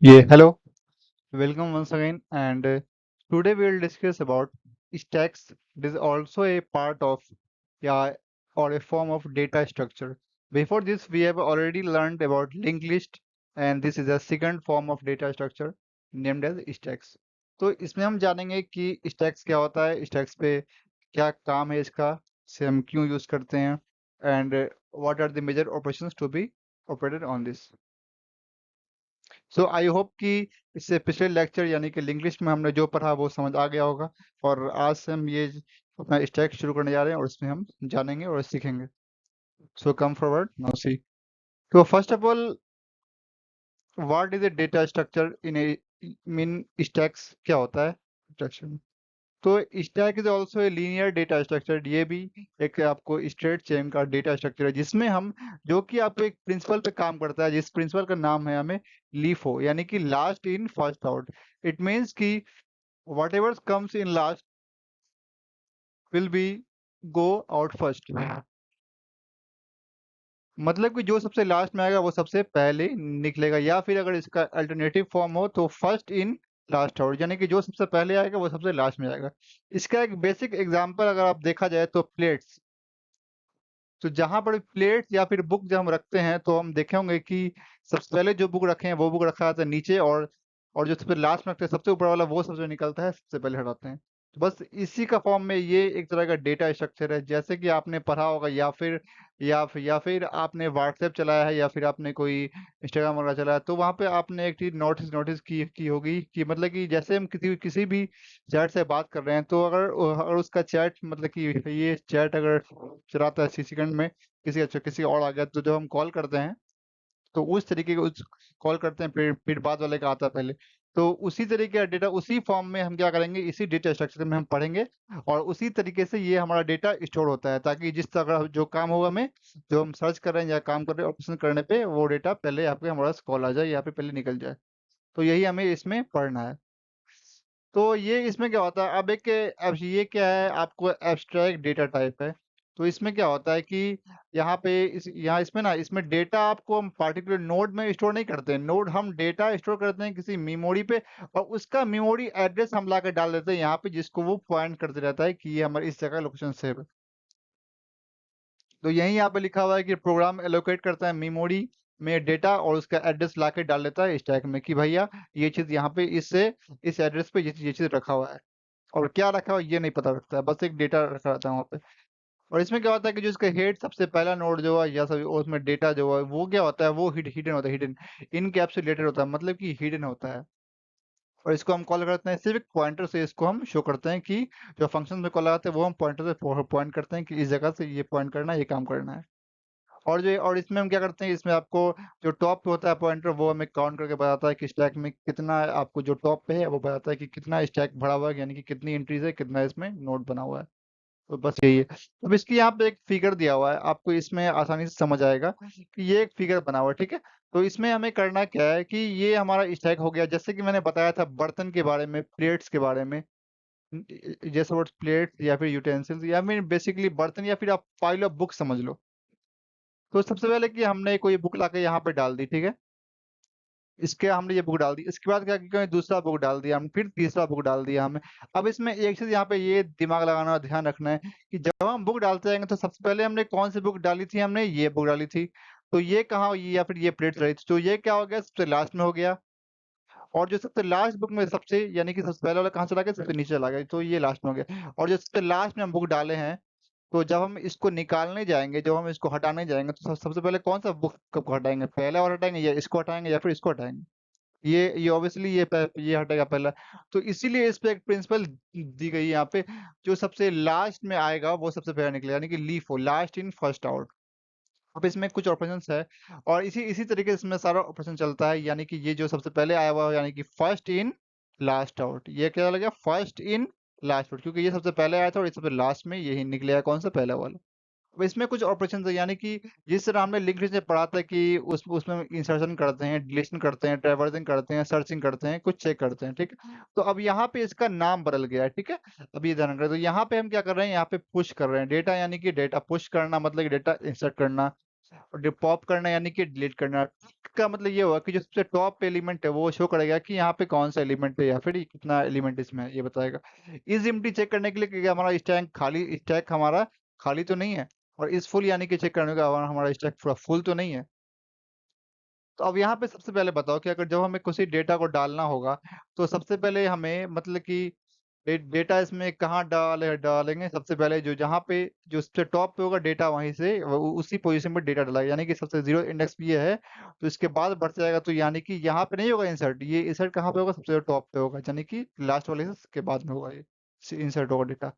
Yeah, hello. Welcome once again. And today we will discuss about stacks. It is also a part of, yeah, or a form of data structure. Before this, we have already learned about linked list, and this is a second form of data structure named as stacks. तो इसमें हम जानेंगे कि stacks क्या होता है, stacks पे क्या काम है इसका, इसे हम क्यों यूज करते हैं, and what are the major operations to be operated on this. So I hope कि इससे पिछले लेक्चर यानी कि लिंग्विस्ट में हमने जो पढ़ा वो समझ आ गया होगा। और आज से हम ये अपना स्टैक शुरू करने जा रहे हैं और इसमें हम जानेंगे और सीखेंगे। सो कम फॉरवर्ड नाउ सी। तो first of all, what is a data structure in A mean stacks क्या होता है स्ट्रक्चर। तो stack is also a linear data structure. ये भी एक आपको स्ट्रेट चेन का डेटा स्ट्रक्चर है जिसमें हम जो कि आपको एक प्रिंसिपल पे काम करता है, जिस प्रिंसिपल का नाम है हमें लीफो यानी कि last in first out. It means कि whatever comes in last will be go out first। मतलब कि जो सबसे लास्ट में आएगा वो सबसे पहले निकलेगा, या फिर अगर इसका अल्टरनेटिव फॉर्म हो तो फर्स्ट इन लास्ट आउट, यानी कि जो सबसे पहले आएगा वो सबसे लास्ट में आएगा। इसका एक बेसिक एग्जांपल अगर आप देखा जाए तो प्लेट्स। तो जहां पर प्लेट्स या फिर बुक जब हम रखते हैं तो हम देखे होंगे कि सबसे पहले जो बुक रखे हैं वो बुक रखा जाता है नीचे, और जो सबसे लास्ट में रखते हैं सबसे ऊपर वाला वो सबसे निकलता है, सबसे पहले हटाते हैं। तो बस इसी का फॉर्म में ये एक तरह का डेटा स्ट्रक्चर है, जैसे कि आपने पढ़ा होगा या फिर आपने व्हाट्सएप चलाया है या फिर आपने कोई इंस्टाग्राम वगैरह चलाया, तो वहां पे आपने एक चीज नोटिस नोटिस की होगी कि मतलब कि जैसे हम किसी किसी भी चैट से बात कर रहे हैं, तो अगर अगर उसका चैट मतलब कि ये चैट अगर चलाता है 60 सेकंड में किसी अच्छा किसी और आ गया, तो जब हम कॉल करते हैं तो उस तरीके का उस कॉल करते हैं, फिर बाद वाले का आता है पहले। तो उसी तरीके का डेटा उसी फॉर्म में हम क्या करेंगे, इसी डेटा स्ट्रक्चर में हम पढ़ेंगे और उसी तरीके से ये हमारा डेटा स्टोर होता है, ताकि जिस तरह जो काम होगा हमें, जो हम सर्च कर रहे हैं या काम कर रहे हैं ऑपरेशन करने पे, वो डेटा पहले आपके हमारा कॉल आ जाए, यहाँ पे पहले निकल जाए। तो यही हमें इसमें पढ़ना है। तो ये इसमें क्या होता है, अब ये क्या है, आपको एब्स्ट्रैक्ट डेटा टाइप है। तो इसमें क्या होता है कि यहाँ इसमें ना, इसमें डेटा आपको हम पार्टिकुलर नोड में स्टोर नहीं करते हैं। नोड हम डेटा स्टोर करते हैं किसी मेमोरी पे, और उसका मेमोरी एड्रेस हम ला के डाल देते हैं यहाँ पे, जिसको वो पॉइंट करते रहता है कि ये हमारे इस जगह लोकेशन सेव है। तो यही यहाँ पे लिखा हुआ है कि प्रोग्राम एलोकेट करता है मेमोरी में डेटा और उसका एड्रेस ला के डाल देता है स्टैक में कि भैया ये चीज यहाँ पे इस एड्रेस पे ये चीज रखा हुआ है। और क्या रखा हुआ है ये नहीं पता रखता है, बस एक डेटा रखा रहता है वहाँ पे। और इसमें क्या होता है कि जो इसका हेड सबसे पहला नोड जो है या सब उसमें डेटा जो है वो क्या होता है, वो हिडन होता है, हिडन इनकैप्सुलेटेड होता है, मतलब कि हिडन होता है। और इसको हम कॉल करते हैं सिर्फ पॉइंटर से, इसको हम शो करते हैं कि जो फंक्शन में कॉल लगाते हैं वो हम पॉइंटर से पॉइंट करते हैं कि इस जगह से ये पॉइंट करना है, ये काम करना है। और इसमें हम क्या करते हैं, इसमें आपको जो टॉप पे होता है पॉइंटर, वो हमें काउंट करके बताता है कि स्टैक में कितना आपको जो टॉप पे है वो बताता है कि कितना स्टैक भरा हुआ है, यानी कि कितनी एंट्रीज है, कितना इसमें नोट बना हुआ है। तो बस यही है। अब इसकी यहाँ पे एक फिगर दिया हुआ है, आपको इसमें आसानी से समझ आएगा कि ये एक फिगर बना हुआ है, ठीक है। तो इसमें हमें करना क्या है कि ये हमारा स्टैक हो गया, जैसे कि मैंने बताया था बर्तन के बारे में, प्लेट्स के बारे में। जैसे वर्ड प्लेट्स या फिर यूटेंसिल्स या फिर बेसिकली बर्तन, या फिर आप पाइल ऑफ बुक समझ लो। तो सबसे पहले कि हमने कोई बुक लाके यहाँ पे डाल दी, ठीक है। इसके हमने ये बुक डाल दी, इसके बाद क्या किया, दूसरा बुक डाल दिया हमने, फिर तीसरा बुक डाल दिया हमें। अब इसमें एक चीज यहाँ पे ये दिमाग लगाना और ध्यान रखना है कि जब हम बुक डालते जाएंगे तो सबसे पहले हमने कौन सी बुक डाली थी, हमने ये बुक डाली थी। तो ये कहाँ ये, या फिर ये प्लेट डाली थी, तो ये क्या हो गया, सबसे लास्ट में हो गया। और जो सबसे लास्ट बुक में सबसे यानी कि सबसे पहले वाला कहाँ चला गया, सबसे नीचे चला गया, तो ये लास्ट में हो गया। और जो सबसे लास्ट में हम बुक डाले हैं, तो जब हम इसको निकालने जाएंगे, जब हम इसको हटाने जाएंगे, तो सबसे पहले कौन सा बुक को हटाएंगे, पहला वाला हटाएंगे या इसको हटाएंगे या फिर इसको हटाएंगे। ये ऑब्वियसली ये हटेगा पहला। तो इसीलिए इस पे एक प्रिंसिपल दी गई है यहाँ पे, जो सबसे लास्ट में आएगा वो सबसे पहले निकलेगा, यानी कि लीफ हो, लास्ट इन फर्स्ट आउट। अब इसमें कुछ ऑपरेशंस है, और इसी इसी तरीके से इसमें सारा ऑपरेशन चलता है, यानी कि ये जो सबसे पहले आया हुआ है, यानी कि फर्स्ट इन लास्ट आउट, ये क्या लगा, फर्स्ट इन लास्ट आउट, क्योंकि ये सबसे पहले आया था और ये सबसे लास्ट में यही निकलेगा, कौन सा, पहला वाला। अब इसमें कुछ ऑपरेशन है, यानी कि जिस तरह हमने लिंक लिस्ट में पढ़ा था कि उसमें इंसर्शन करते हैं, डिलीशन करते हैं, ट्रैवर्सिंग करते हैं, सर्चिंग करते हैं, कुछ चेक करते हैं, ठीक है। तो अब यहाँ पे इसका नाम बदल गया है, ठीक है। अब ये ध्यान रखना, तो यहाँ पे हम क्या कर रहे हैं, यहाँ पे पुश कर रहे हैं डेटा, यानी कि डेटा पुश करना मतलब कि डेटा इंसर्ट करना। और पॉप करना यानी कि डिलीट करना। का मतलब ये हुआ कि जो सबसे टॉप एलिमेंट है वो शो करेगा कि यहाँ पे कौन सा एलिमेंट है या फिर कितना एलिमेंट इसमें है, ये बताएगा। इज एम्प्टी चेक करने के लिए कि हमारा स्टैक हमारा खाली तो नहीं है, और इस फुल यानी कि चेक करने का हमारा स्टैक पूरा फुल तो नहीं है। तो अब यहाँ पे सबसे पहले बताओ कि अगर जब हमें किसी डेटा को डालना होगा, तो सबसे पहले हमें मतलब कि डेटा इसमें कहाँ डालेंगे। सबसे पहले जो जहाँ पे जो सबसे टॉप पे होगा डेटा, वहीं से उसी पोजीशन पे डेटा डाला, यानी कि सबसे जीरो इंडेक्स पे ये है, तो इसके बाद बढ़ जाएगा, तो यानी कि यहाँ पे नहीं होगा इंसर्ट, ये इंसर्ट कहाँ पे होगा, सबसे टॉप पे होगा, यानी कि लास्ट वाले के बाद में होगा ये इंसर्ट होगा डेटा।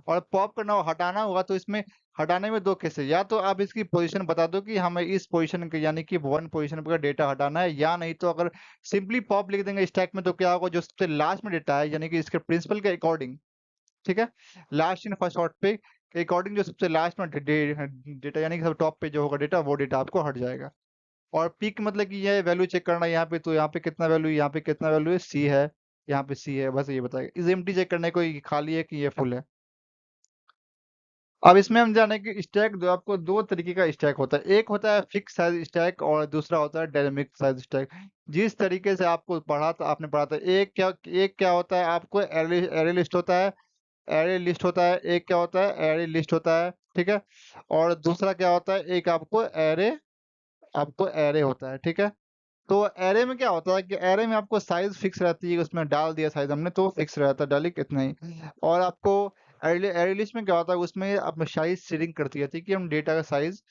और पॉप करना हटाना होगा, तो इसमें हटाने में दो केस है, या तो आप इसकी पोजीशन बता दो कि हमें इस पोजीशन के यानी कि वन पोजीशन पर डेटा हटाना है, या नहीं तो अगर सिंपली पॉप लिख देंगे स्टैक में, तो क्या होगा, जो सबसे लास्ट में डेटा है यानी कि इसके प्रिंसिपल के अकॉर्डिंग, ठीक है, लास्ट इन फर्स्ट शॉर्ट पे के अकॉर्डिंग जो सबसे लास्ट में डेटा यानी कि सब टॉप पे जो होगा डेटा, वो डेटा आपको हट जाएगा। और पीक मतलब कि ये वैल्यू चेक करना यहाँ पे, तो यहाँ पे कितना वैल्यू, यहाँ पे कितना वैल्यू है, सी है, यहाँ पे सी है, बस ये बताएगा। इज एम्प्टी चेक करने को ये खाली है कि ये फुल है। अब इसमें हम जाने कि स्टैक जो आपको दो तरीके का स्टैक होता है, एक होता है फिक्स साइज स्टैक और दूसरा होता है डायनेमिक साइज स्टैक। जिस तरीके से आपको आपने पढ़ा था, एक क्या होता है, आपको एरे लिस्ट होता है, एक क्या होता है, एरे लिस्ट होता है, ठीक है। और दूसरा क्या होता है, एक आपको एरे होता है, ठीक है। तो एरे में क्या होता है कि एरे में आपको साइज फिक्स रहती है, उसमें डाल दिया साइज हमने तो फिक्स रहता है, डाली कितना ही। और आपको एरे लिस्ट में क्या होता है, उसमें आप साइज सीडिंग करती रहती है कि हम डेटा का साइज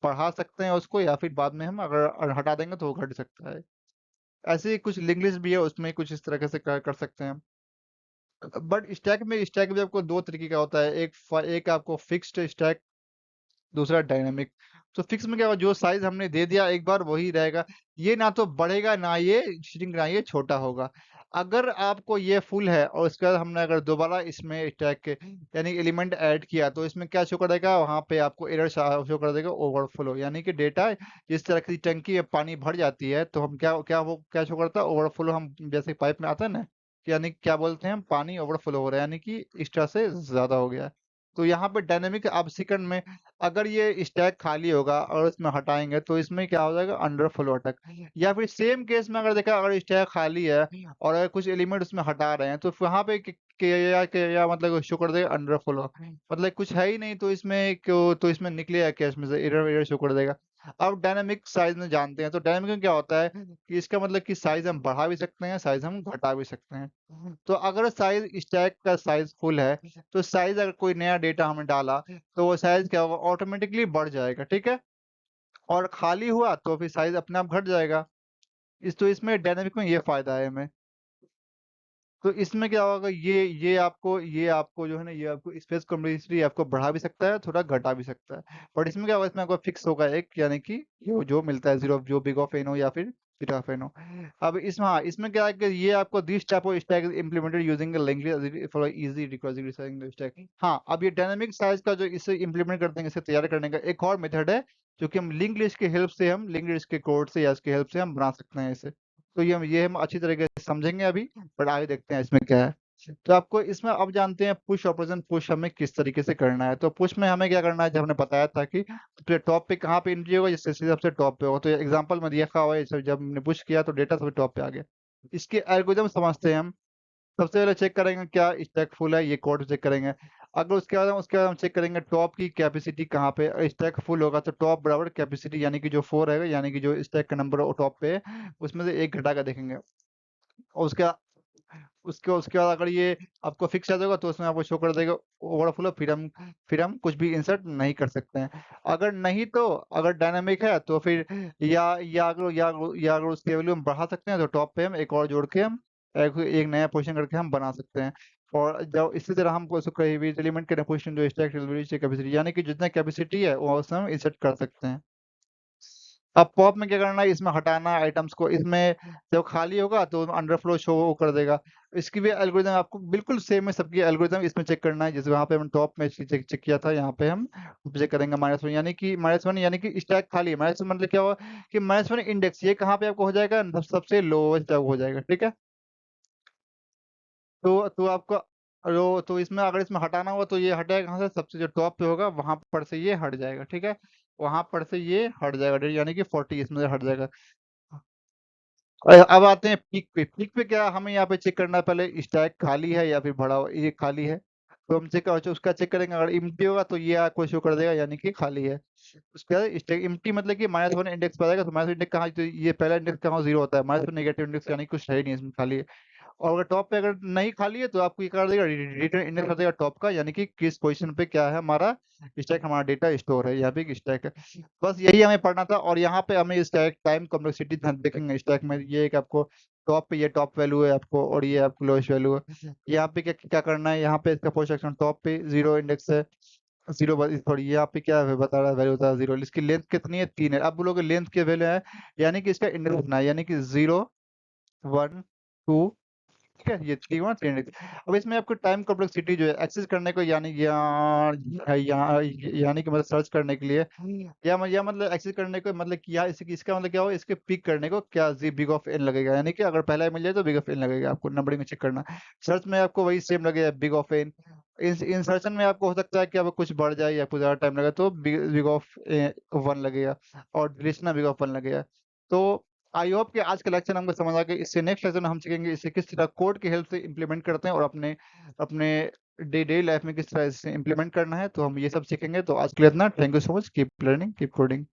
बढ़ा सकते हैं उसको, या फिर बाद में हम अगर हटा देंगे तो वो घट सकता है। ऐसे ही कुछ लिंक लिस्ट भी है, उसमें कुछ इस तरह से कर सकते हैं हम। बट स्टैक में आपको दो तरीके का होता है, एक आपको फिक्स्ड स्टैक, दूसरा डायनामिक। तो फिक्स में क्या होगा, जो साइज हमने दे दिया एक बार वही रहेगा, ये ना तो बढ़ेगा ना ये श्रिंक ना ये छोटा होगा। अगर आपको ये फुल है और उसके बाद हमने अगर दोबारा इसमें स्टैक के यानी एलिमेंट ऐड किया, तो इसमें क्या शो करेगा, वहां पे आपको एरर शो कर देगा, ओवरफ्लो, यानी कि डेटा जिस तरह की टंकी में पानी भर जाती है, तो हम क्या शो करता है, ओवरफ्लो। हम जैसे पाइप में आता है ना, कि यानी क्या बोलते हैं हम, पानी ओवरफ्लो हो रहा है, यानी कि एक्स्ट्रा से ज्यादा हो गया है। तो यहाँ पे डायनेमिक आप सेकंड में अगर ये स्टैक खाली होगा और इसमें हटाएंगे, तो इसमें क्या हो जाएगा, अंडर फ्लो अटैक। या फिर सेम केस में अगर देखा, अगर स्टैक खाली है और अगर कुछ एलिमेंट उसमें हटा रहे हैं, तो वहां पे क्या मतलब शो कर देगा अंडर फ्लो, मतलब कुछ है ही नहीं, तो इसमें क्यों, तो इसमें निकलेगा क्या, इसमें से एरर एरर शो कर देगा। अब डायनामिक साइज में जानते हैं, तो डायनामिक में क्या होता है कि इसका मतलब कि साइज हम बढ़ा भी सकते हैं, साइज हम घटा भी सकते हैं। तो अगर साइज स्टैक का साइज फुल है, तो साइज अगर कोई नया डेटा हमने डाला, तो वो साइज क्या होगा, ऑटोमेटिकली बढ़ जाएगा, ठीक है। और खाली हुआ तो फिर साइज अपने आप घट जाएगा। इसमें डायनामिक में ये फायदा है हमें। तो इसमें क्या होगा, ये आपको जो है ना, ये आपको स्पेस कॉम्प्लेक्सिटी आपको बढ़ा भी सकता है, थोड़ा घटा भी सकता है। बट इसमें क्या होगा, इसमें आपको फिक्स होगा एक, यानी कि जो मिलता है जीरो, जो बिग ऑफ एन हो या फिर बीटा ऑफ एन हो। अब इसमें क्या है कि ये आपको this type of stack implemented using linked for easy recursive stack. हाँ, अब ये डायनामिक साइज का जो इसे इम्प्लीमेंट करते हैं, इसे तैयार करने का एक और मेथड है, जो कि हम लिंक लिस्ट की हेल्प से, हम लिंक लिस्ट के कोड से या इसकी हेल्प से हम बना सकते हैं इसे। तो ये हम अच्छी तरीके से समझेंगे अभी, बट आगे देखते हैं इसमें क्या है। तो आपको इसमें अब जानते हैं पुश ऑपरेशन, पुश हमें किस तरीके से करना है। तो पुश में हमें क्या करना है, जब हमने बताया था कि सबसे टॉप पे कहाँ पे एंट्री होगा, जैसे सबसे टॉप पे होगा, तो एग्जांपल में दिया हुआ है, जब हमने पुश किया तो डेटा सबसे टॉप पे आ गया। इसके एल्गोरिथम समझते हैं हम। सबसे पहले चेक करेंगे क्या स्टैक फुल है, ये कोड चेक करेंगे। अगर उसके बाद हम चेक करेंगे टॉप की कैपेसिटी कहाँ पे, स्टैक फुल होगा तो टॉप बराबर कैपेसिटी, यानी कि जो 4 है, यानी कि जो स्टैक का नंबर टॉप पे है, उसमें से एक घटा कर देखेंगे। और उसके उसके बाद अगर ये आपको फिक्स आ जाएगा, तो उसमें आपको शो कर देगा ओवरफ्लो, फिर हम कुछ भी इंसर्ट नहीं कर सकते हैं। अगर नहीं तो, अगर डायनामिक है तो फिर या अगर उसकी वैल्यू हम बढ़ा सकते हैं, तो टॉप पे हम एक और जोड़ के हम एक नया पोजीशन करके हम बना सकते हैं। और जब इसी तरह हम कहीं भी एलिमेंट के पोजीशन जो स्टैक कैपेसिटी, यानी कि जितना कैपेसिटी है वो उसमें हम इंसर्ट कर सकते हैं। अब पॉप में क्या करना है, इसमें हटाना है आइटम्स को, इसमें जब खाली होगा तो अंडरफ्लो शो कर देगा। इसकी भी एल्गोरिथम आपको बिल्कुल सेम है, सबकी एल्गोरिथम इसमें चेक करना है, जैसे वहां पे हम टॉप में चेक किया था, यहाँ पे हम चेक करेंगे -1, यानी कि यानी कि स्टैक खाली है। -1 मतलब क्या हुआ कि -1 इंडेक्स, ये कहाँ पे आपको हो जाएगा, सबसे लोवेस्ट हो जाएगा, ठीक है। तो आपका तो इसमें अगर इसमें हटाना हुआ, तो ये हटेगा कहाँ से, सबसे जो टॉप पे होगा वहां पर से ये हट जाएगा, ठीक है। वहां पर से ये हट जाएगा, यानी कि 40 इसमें से हट जाएगा। अब आते हैं पीक पे। पीक पे क्या हमें यहाँ पे चेक करना है, पहले स्टैक खाली है या फिर भरा हुआ, ये खाली है तो हम चेक उसका चेक करेंगे। अगर इम्प्टी होगा तो ये आपको शो कर देगा, यानी कि खाली है। उसके बाद स्टैक इम्प्टी मतलब कि -1 इंडेक्स पर आएगा, तो -1 इंडेक्स कहाँ, तो ये पहला इंडेक्स कहाँ 0 होता है, -1 नेगेटिव इंडेक्स, यानी कि कुछ है ही नहीं इसमें, खाली है। और अगर टॉप पे अगर नहीं खाली है तो आपको ये कर देगा, रिटर्न इंडेक्स कर देगा टॉप का, यानी कि किस पोजीशन पे क्या है हमारा स्टैक, हमारा डेटा स्टोर है, यहाँ पे एक स्टैक है। बस यही हमें पढ़ना था। और यहाँ पे हमें स्टैक टाइम कॉम्प्लेक्सिटी देखेंगे स्टैक में, ये एक आपको टॉप पे ये टॉप वैल्यू है आपको, और ये आपको लोएस्ट वैल्यू है। यहाँ पे क्या क्या करना है, यहाँ पे इसका पोजीशन टॉप पे 0 इंडेक्स है, 0 सॉरी यहाँ पे क्या है बता रहा है, वैल्यू बता रहा है 0। इसकी लेंथ कितनी है, 3 है। अब बोलोगे लेंथ की वैल्यू है, यानी कि इसका इंडेक्स लिखना है, यानी कि 0 1 2, ठीक है, ये 3 1 3 इंडेक्स। अब इसमें आपको टाइम कॉम्प्लेक्सिटी जो है एक्सेस करने को, यानी यानी कि मतलब सर्च करने के लिए, या मतलब एक्सेस करने को, मतलब कि इसका मतलब क्या हो, इसके पिक करने को क्या जी बिग ऑफ एन लगेगा, यानी कि अगर पहला मिल जाए तो बिग ऑफ एन लगेगा, आपको नंबरिंग में चेक करना। सर्च में आपको वही सेम लगेगा, बिग ऑफ एन। इंसर्शन में आपको हो सकता है कि अब कुछ बढ़ जाए या कुछ ज़्यादा टाइम लगे तो बिग ऑफ 1 लगेगा, और डिलीशन में बिग ऑफ 1 लगेगा। तो आई होप कि आज का लेक्चर हमको समझ आ गया। इससे नेक्स्ट लेक्चर में हम सीखेंगे इसे किस तरह कोड की हेल्प से इम्प्लीमेंट करते हैं, और अपने अपने डे लाइफ में किस तरह इसे इम्प्लीमेंट करना है, तो हम ये सब सीखेंगे। तो आज के लिए इतना, thank you so much, keep learning keep coding.